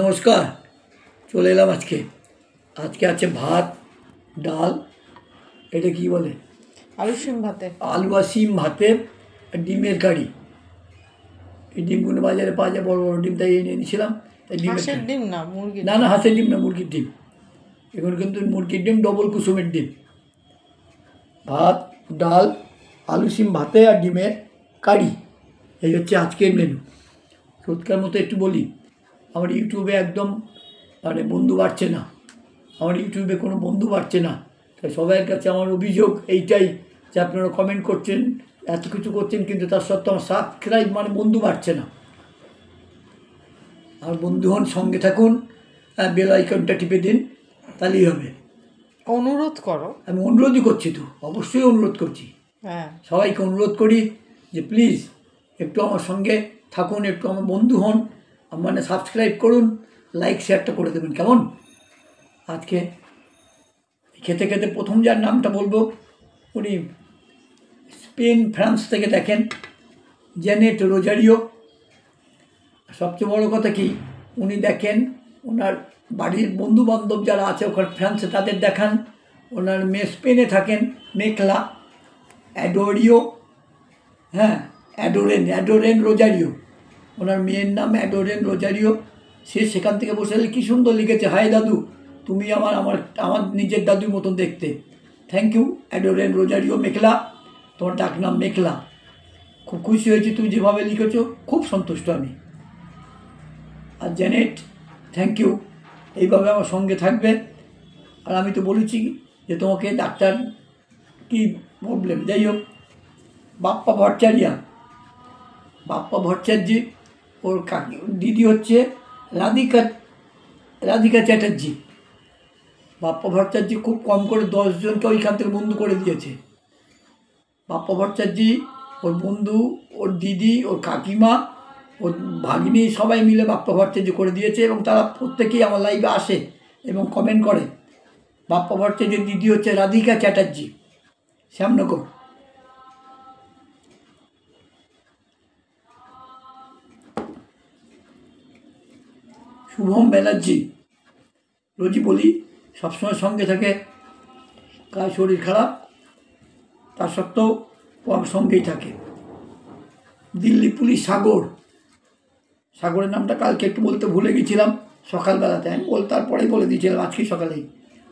নমস্কার, চলে এলাম আজকে আছে ভাত, ডাল, এটা কি বলে, আলু সিম ভাতে, আলু আর সিম ভাতে, আর ডিমের কারি। এই ডিমগুলো বাজারে পাওয়া যায়, বড় বড় ডিম, তাই এনে এনেছিলাম। তাই হাঁসের ডিম না মুরগির? না, হাঁসের ডিম না, মুরগির ডিম। এখন কিন্তু মুরগির ডিম, ডবল কুসুমের ডিম। ভাত, ডাল, আলু সিম ভাতে আর ডিমের কারি, এই হচ্ছে আজকের মেনু। রোজকার মতো একটু বলি, আমার ইউটিউবে একদম বন্ধু বাড়ছে না। আমার ইউটিউবে কোনো বন্ধু বাড়ছে না। তাই সবাইয়ের কাছে আমার অভিযোগ এইটাই যে আপনারা কমেন্ট করছেন, এত কিছু করছেন, কিন্তু তার সত্ত্বেও আমার সাবস্ক্রাইব বন্ধু বাড়ছে না। আর বন্ধু হন, সঙ্গে থাকুন, বেল আইকনটা টিপে দিন, তাহলেই হবে। অনুরোধ করো। আমি অনুরোধই করছি, তো অবশ্যই অনুরোধ করছি। হ্যাঁ, সবাইকে অনুরোধ করি যে প্লিজ একটু আমার সঙ্গে থাকুন, একটু আমার বন্ধু হন, সাবস্ক্রাইব করুন, লাইক শেয়ারটা করে দেবেন, কেমন? আজকে খেতে খেতে প্রথম যার নামটা বলবো, উনি স্পেন, ফ্রান্স থেকে দেখেন, জেনেট রোজারিও। সবচেয়ে বড় কথা কি, উনি দেখেন ওনার বাড়ির বন্ধু বান্ধব যারা আছে ওখানে ফ্রান্সে, তাদের দেখান। ওনার মেয়ে স্পেনে থাকেন, মেখলা অ্যাডোরিও, হ্যাঁ, অ্যাডোরেন রোজারিও। ওনার মেয়ের নাম অ্যাডোরেন রোজারিও। সে সেখান থেকে বসে কী সুন্দর লিখেছে, হাই দাদু, তুমি আমার নিজের দাদুর মতন দেখতে। থ্যাংক ইউ অ্যাডোরেন রোজারিও মেখলা, তোমার ডাক নাম মেখলা। খুব খুশি হয়েছি তুমি যেভাবে লিখেছো, খুব সন্তুষ্ট আমি। আর জেনেট, থ্যাংক ইউ, এইভাবে আমার সঙ্গে থাকবে। আর আমি তো বলেছি যে তোমাকে ডাক্তার কি প্রবলেম, যাই হোক। বাপ্পা ভট্টাচার্য, ওর দিদি হচ্ছে রাধিকা চ্যাটার্জি। বাপ্পা ভট্টাচার্য খুব কম করে 10 জনকে ওইখান থেকে বন্ধু করে দিয়েছে। বাপ্পা ভট্টাচার্য, ওর বন্ধু, ওর দিদি, ওর কাকিমা, ওর ভাগ্নি, সবাই মিলে বাপ্পা ভট্টাচার্য করে দিয়েছে। এবং তারা প্রত্যেকেই আমার লাইভে আসে এবং কমেন্ট করে। বাপ্পা ভট্টাচার্যের দিদি হচ্ছে রাধিকা চ্যাটার্জি, শ্যামনগর। শুভম ব্যানার্জি, রোজই বলি, সবসময় সঙ্গে থাকে, কার শরীর খারাপ তার সত্ত্বেও ও আমার সঙ্গেই থাকে। দিল্লি পুলিশ সাগরের নামটা কালকে একটু বলতে ভুলে গেছিলাম সকালবেলাতে, আমি তারপরেই বলে দিয়েছিলাম আজকেই সকালেই।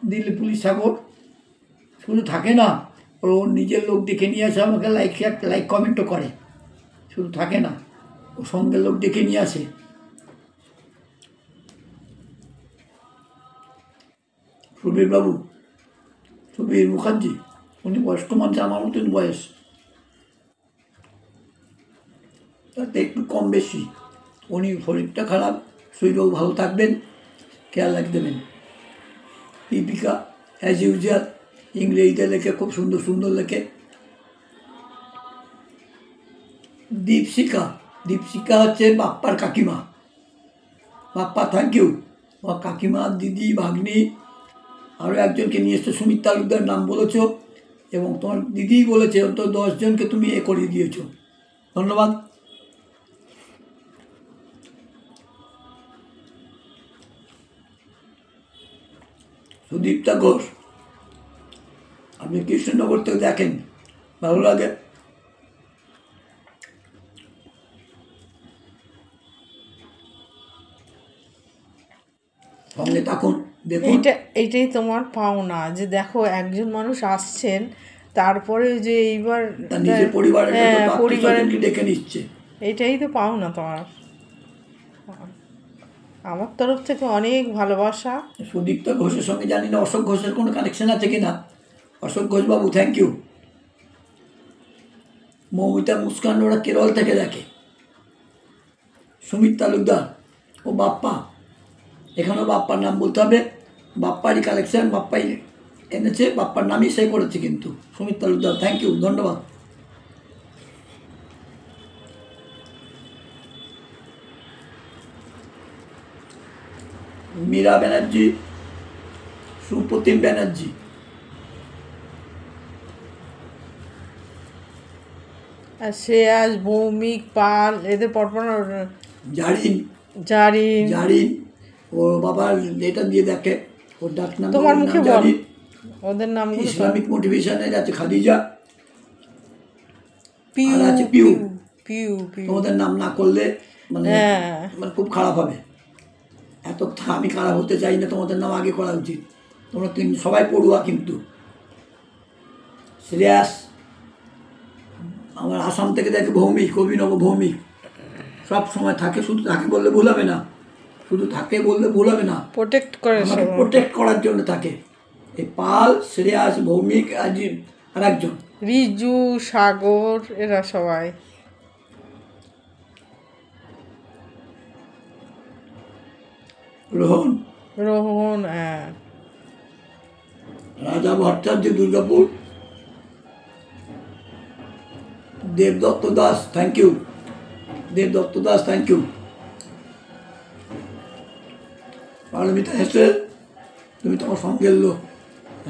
দিল্লি পুলিশ সাগর শুধু থাকে না, ওর নিজের লোক দেখে নিয়ে আসে, আমাকে লাইক কমেন্টও করে। শুধু থাকে না, ও সঙ্গের লোক দেখে নিয়ে আসে। সুবীর মুখার্জি, উনি বয়স্ক মানুষ, আমার মতন বয়স, তাতে একটু কম বেশি। উনি শরীরটা খারাপ, শরীরও ভালো থাকবেন, খেয়াল রাখ দেবেন। দীপিকা অ্যাজ ইউজুয়াল ইংরেজিতে লেখে, খুব সুন্দর সুন্দর লেখে। দীপশিকা হচ্ছে বাপ্পার কাকিমা। Bappa thank you. বা কাকিমা, দিদি, ভাগ্নি, আরও একজনকে নিয়ে এসছো, সুমিত তালুকদার নাম বলেছ, এবং তোমার দিদি বলেছে অন্তত 10 জনকে তুমি করিয়ে দিয়েছ, ধন্যবাদ। সুদীপ্তা ঘোষ, আপনি কৃষ্ণনগর থেকে দেখেন, ভালো লাগে। সঙ্গে থাকুন, দেখুন। এইটাই তোমার পাওনা, যে দেখো একজন মানুষ আসছেন, তারপরে যে এইবার নিজের পরিবারের ডেকে নিচ্ছে, এইটাই তো পাওনা তোমার। আমার তরফ থেকে অনেক ভালোবাসা। সুদীপ্তা ঘোষের সঙ্গে জানি না অশোক ঘোষের কোনো কানেকশন আছে কি না। অশোক ঘোষবাবু থ্যাংক ইউ। মৌমিতা মুস্কান, ওরা কেরল থেকে দেখে। সুমিত তালুকদার, ও বাপ্পা, এখানেও বাপ্পার নাম বলতে হবে, বাপ্পারই কালেকশন, বাপ্পাই এনেছে, বাপ্পার নামই সে করেছে। কিন্তু সুমিত তালুকদার থ্যাংক ইউ, ধন্যবাদ। মীরা ব্যানার্জি, সুপ্রতিম ব্যানার্জি, আর শ্রেয়াস, ভৌমিক, পাল, এদের পরপর জারিন, জারিন, ওর বাবার এটা দিয়ে দেখে, ওর ডাক নাম তোমার মুখে বল জানি, ওদের নামগুলো। ইসলামিক মোটিভেশনের আছে খাদিজা, পিউ আর আছে পিউ। পিউ পিউ। তোমাদের নাম না করলে মানে হ্যাঁ মানে খুব খারাপ হবে। এত আমি খারাপ হতে চাই না, তোমাদের নাম আগে করা উচিত। তোমরা সবাই পড়ুয়া, কিন্তু শ্রেয়াস আমার আসাম থেকে দেখে, ভৌমিক, অভিনব ভৌমিক সব সময় থাকে, শুধু থাকে বললে ভুল হবে না, শুধু থাকে বললে ভুল হবে না, প্রোটেক্ট করে আমাকে সব। প্রোটেক্ট করার জন্য থাকে। এই পাল, শ্রেয়াস, ভৌমিক, আজিম আর একজন রিজু, সাগর, এরা সবাই। রোহন, রোহন, হ্যাঁ। Raja Bhattacharya, Durgapur. Debdutta Das, thank you. Debdutta Das, thank you. Paramita হেসেল, তুমি তোমার সঙ্গের লোক,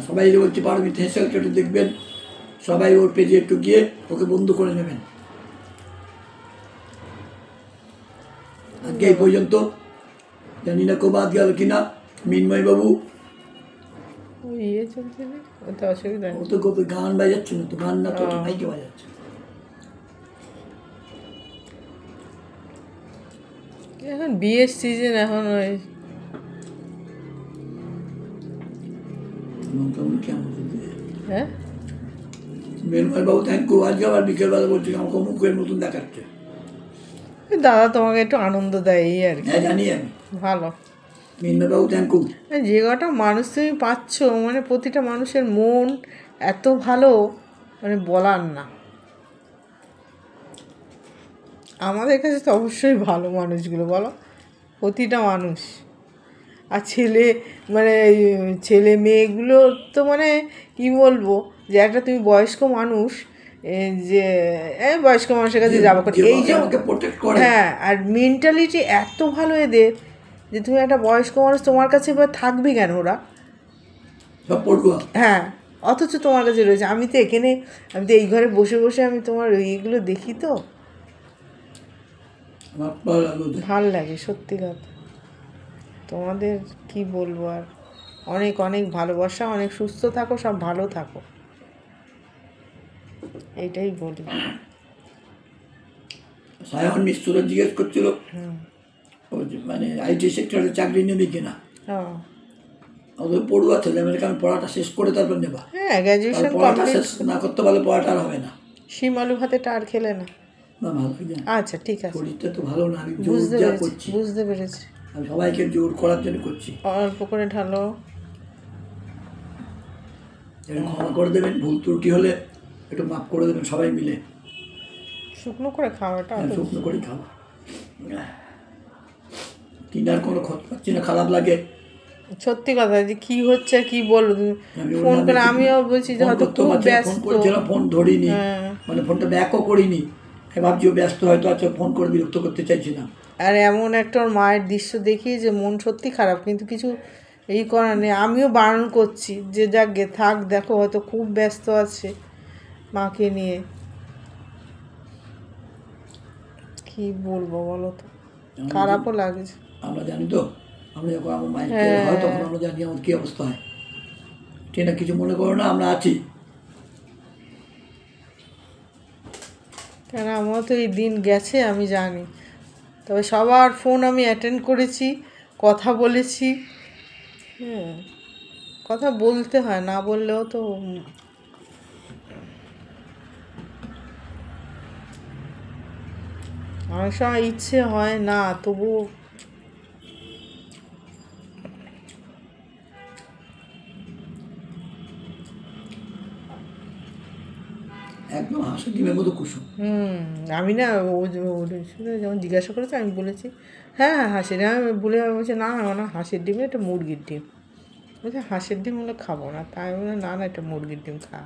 সবাই বলছি পারমিতা হেসেলকে একটু দেখবেন, সবাই ওর পেজে একটু গিয়ে ওকে বন্ধু করে নেবেন। আজকে এই পর্যন্ত, জানি না কেউ বাদ গেল কিনা। মিন্ময় বাবু, ওই ইয়ে চলছে না, ওতে অসুবিধা ও নেই। তো গান বাজাচ্ছে না, তো গান না তো মাইকে বাজাচ্ছে। এখন বিয়ের সিজন, এখন ওই হ্যাঁ। মিন্ময় বাবু, থ্যাংক ইউ। আজকে আবার বিকেলবেলা বলছি আমাকে মুখের মতন দেখাচ্ছে। দাদা তোমাকে একটু আনন্দ দেয় এই আর কি। হ্যাঁ জানি আমি। ভালো। মিন্ময় বাবু, থ্যাংক ইউ। যে কটা মানুষ তুমি পাচ্ছ, মানে প্রতিটা মানুষের মন এত ভালো, মানে বলার না। আমাদের কাছে তো অবশ্যই ভালো মানুষগুলো, বলো, প্রতিটা মানুষ। আর মানে ছেলে মেয়েগুলো তো মানে কি বলবো, যে একটা তুমি বয়স্ক মানুষ, যে বয়স্ক মানুষের কাছে যাবো, এই যে প্রোটেক্ট করে। হ্যাঁ, আর মেন্টালিটি এত ভালো এদের, যে তুমি একটা বয়স্ক মানুষ, তোমার কাছে এবার থাকবে কেন ওরা? হ্যাঁ, অথচ তোমার কাছে রয়েছে। আমি তো এই ঘরে বসে বসে আমি তোমার এইগুলো দেখি, তো ভাল লাগে সত্যি কথা। তোমাদের কি বলবো আর, অনেক অনেক ভালোবাসা, অনেক সুস্থ থাকো, সব ভালো থাকো, এইটাই বলি। সায়ন মিশ্র জিজ্ঞেস করছিল মানে আইটি সেক্টরে চাকরি নেবে কিনা। হ্যাঁ, ওদের পড়ুয়া ছেলে, আমেরিকান পড়াটা শেষ করে তারপর নেবা। হ্যাঁ, গ্র্যাজুয়েশন পড়াটা শেষ না করতে পারলে পড়াটা আর হবে না। শিম আলু ভাতেটা আর খেলে না। না ভালো, আচ্ছা ঠিক আছে, শরীরটা তো ভালো না, আমি জোর বুঝতে যা পেরেছি, করছি, বুঝতে পেরেছি। আমি সবাইকে জোর করার জন্য করছি। অল্প করে ঢালো। ক্ষমা করে দেবেন, ভুল ত্রুটি হলে একটু মাফ করে দেবেন সবাই মিলে। শুকনো করে খাওয়াটা, শুকনো করে খাওয়া, কিনার কোনো খরচ পাচ্ছি না, খারাপ লাগে সত্যি কথা। যে কি হচ্ছে কি বলবো, ফোন করে আমিও বলছি যে হয়তো খুব ব্যস্ত, ফোন করেছিলাম, ফোন ধরিনি, মানে ফোনটা ব্যাকও করিনি, ভাবছি ও ব্যস্ত হয়তো, আচ্ছা ফোন করে বিরক্ত করতে চাইছি না। আর এমন একটা ওর মায়ের দৃশ্য দেখি যে মন সত্যি খারাপ, কিন্তু কিছু এই করার নেই। আমিও বারণ করছি যে যাক গে থাক, দেখো হয়তো খুব ব্যস্ত আছে মাকে নিয়ে। কি বলবো বলো তো, খারাপও লাগছে। আমরা জানি তো, আমরা যখন আমার মায়ের হয় তখন আমরা জানি আমার কী অবস্থা হয়। ঠিক না, কিছু মনে করো না, আমরা আছি। কেন আমার তো এই দিন গেছে আমি জানি, তবে সবার ফোন আমি অ্যাটেন্ড করেছি, কথা বলেছি। হ্যাঁ, কথা বলতে হয়, না বললেও তো অনেক সময় ইচ্ছে হয় না, তবু একদম হাসি ডিমের মতো কুসুম। আমি না শুনে যেমন জিজ্ঞাসা করেছে, আমি বলেছি হ্যাঁ হ্যাঁ হাঁসের ডিম। আমি বলে বলছে না না না হাঁসের ডিম, এটা মুরগির ডিম। বলছে হাঁসের ডিম হলে খাবো না, তাই বলে না না এটা মুরগির ডিম খা।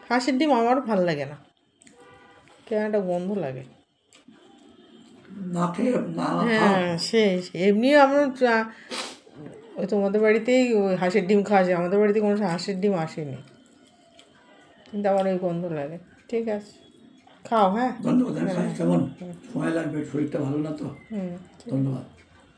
হাঁসের ডিম আমারও ভালো লাগে না, কেন একটা গন্ধ লাগে। হ্যাঁ শেষ। এমনিও আমরা ওই তোমাদের বাড়িতেই ওই হাঁসের ডিম খাওয়া যায়, আমাদের বাড়িতে কোনো হাঁসের ডিম আসেনি, কিন্তু আমার ওই গন্ধ লাগে। ঠিক আছে। খাও, হ্যাঁ। ধন্যবাদ। আমি খাচ্ছি, কেমন সময় লাগবে, শরীরটা ভালো না তো। ধন্যবাদ।